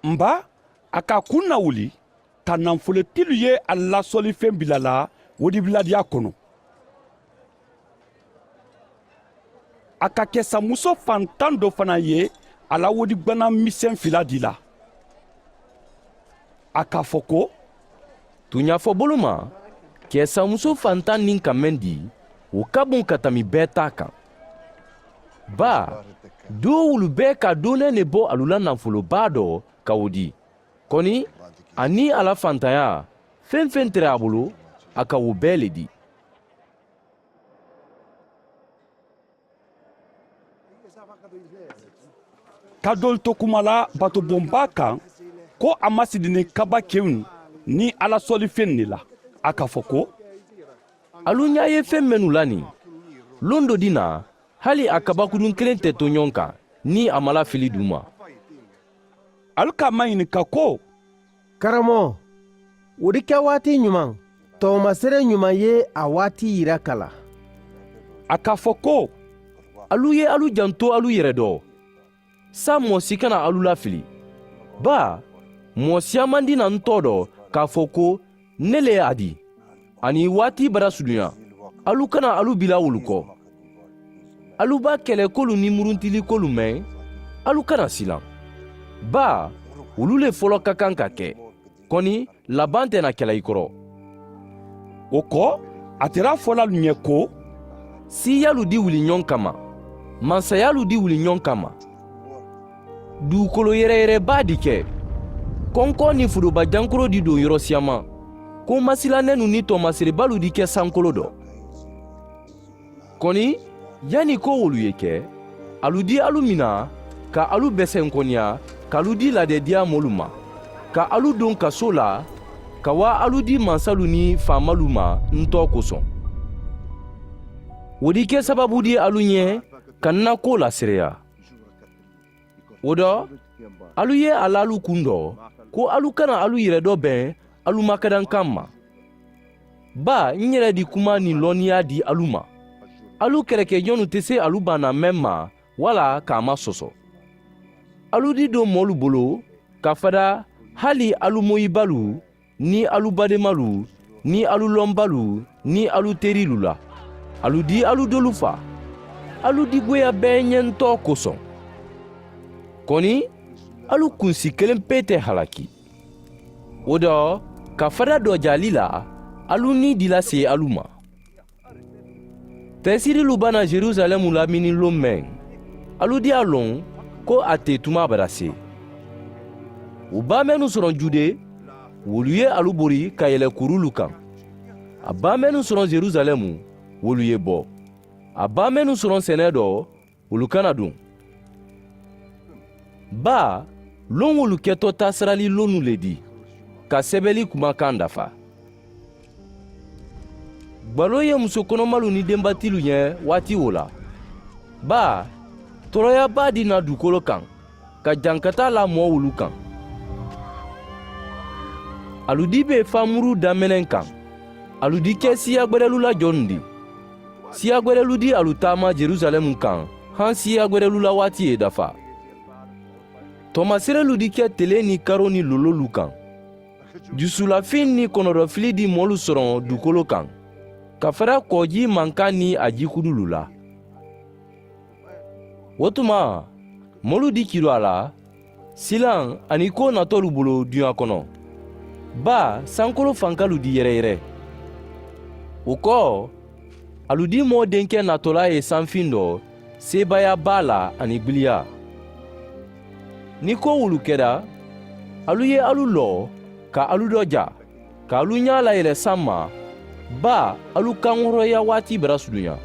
Nba a ka kun na wuli ka nafolotilu ye a lasɔlifɛn bila la wodibiladiya kɔnɔ. A ka kɛ samuso fantan dɔ fana ye a la wodibana misɛn fila di la. A k'a fɔ ko tun y'a fɔ bolo ma kɛ samuso fantan nin ka mɛn di o ka bon ka tɛmɛ bɛɛ t'a kan. Ba do olu bɛɛ ka donnen de bɔ alu la nafoloba dɔ ka o di kɔni ani ala fantanya fɛn fɛn tɛrɛ a bolo a ka o bɛɛ le di. ka dɔl to kuma la batobɔnba kan ko a ma sidi ni kaba kɛw ni alasɔlifɛn de la. A k'a fɔ ko alu ɲa ye fɛn minnu la nin lon dɔ di na hali a kabakudun kelen tɛ to ɲɔgɔn kan ni a mala fili d'u ma. alu k'a ma ɲininka ko karamɔgɔ o di kɛ waati ɲuman tɔgɔmasere ɲuman ye a waati yira kala. a k'a fɔ ko alu ye alu janto alu yɛrɛ dɔ sa mɔgɔ si kana alu lafili. Ba mɔgɔ siya man di na n tɔ dɔ k'a fɔ ko ne le a di ani waati bara sudunya alu kana alu bila wolu kɔ. alu b'a kɛlɛ k'olu ni muruntili k'olu mɛn alu kana silan. Ba olu le fɔlɔ ka kan ka kɛ kɔni laban tɛna kɛlɛ i kɔrɔ. o kɔ a tɛra fɔla lu ɲɛ ko siyalu di wuli ɲɔgɔn kama mansayalu di wuli ɲɔgɔn kama dugukolo yɛrɛyɛrɛba di kɛ kɔnkɔ ni foroba jankoro di don yɔrɔ siyama ko masilanɛnu ni tɔmasiribalu di kɛ sankolo dɔ kɔni yani ko wolu ye kɛ alu di alu mina ka alu bɛsɛnkɔniya k'alu di ladɛdiya molu ma ka alu don kaso la ka wa alu di mansalu ni faamalu ma n tɔ kosɔn. o di kɛ sababu di alu ɲɛ ka na ko lasereya. o dɔ alu ye a la alu kun dɔ ko alu kana alu yɛrɛ dɔ bɛn alu makadankan ma. Ba n yɛrɛ di kuma ni lɔnniya di alu ma alu kɛlɛkɛɲɔnu tɛ se alu banna mɛn ma wala k'a ma sɔsɔ. alu di don mɔlu bolo ka fada hali alu moyibalu ni alu bademalu ni alu lɔnbalu ni alu terilu la. alu di alu dolu fa alu di goya bɛɛ ɲɛntɔ kosɔn kɔni alu kunsi kelen pe tɛ halaki. o dɔ ka fada dɔ jali la alu ni dila se alu ma. tɛsirilu bana jerusalɛmu lamini lon mɛn alu di a lɔn ko a tɛ tuma bara se. u ba mɛnnu sɔrɔ jude wolu ye alu bori ka yɛlɛ kurulu kan. a ba mɛnnu sɔrɔ jerusalɛmu wolu ye bɔ. a ba mɛnnu sɔrɔ sɛnɛ dɔ wolu kana dun. Ba lon wolu kɛtɔ tasirali lonu le di ka sɛbɛli kumakan dafa. gbalo ye muso kɔnɔmalu ni denbatilu ɲɛ waati o la. Ba tɔɔrɔyaba di na dukolo kan ka jankata la mɔɔ wolu kan. aludi be famuru daminɛ kan aludi kɛ siya gwɛrɛlu la jɔnnu di. siya gwɛrɛlu di alu taama jerusalɛmu kan han siya gwɛrɛlu la waati ye dafa. tɔmaserelu di kɛ tele ni karo ni lololu kan. jusulafin ni kɔnɔdɔfili di mɔlu sɔrɔ dukolo kan ka fara kɔji mankan ni a jikudulu la. o tuma mɔlu di kiro a la silan ani ko natɔlu bolo duɲa kɔnɔ. Ba sankolo fankalu di yɛrɛyɛrɛ. o kɔ alu di mɔɔ denkɛ natɔla ye sanfin dɔ sebaya b'a la ani gwiliya. ni ko wulu kɛra alu ye alu lɔ ka alu dɔ ja ka alu ɲa layɛlɛ san ma. Ba alu kankɔrɔya waati bara sudunya.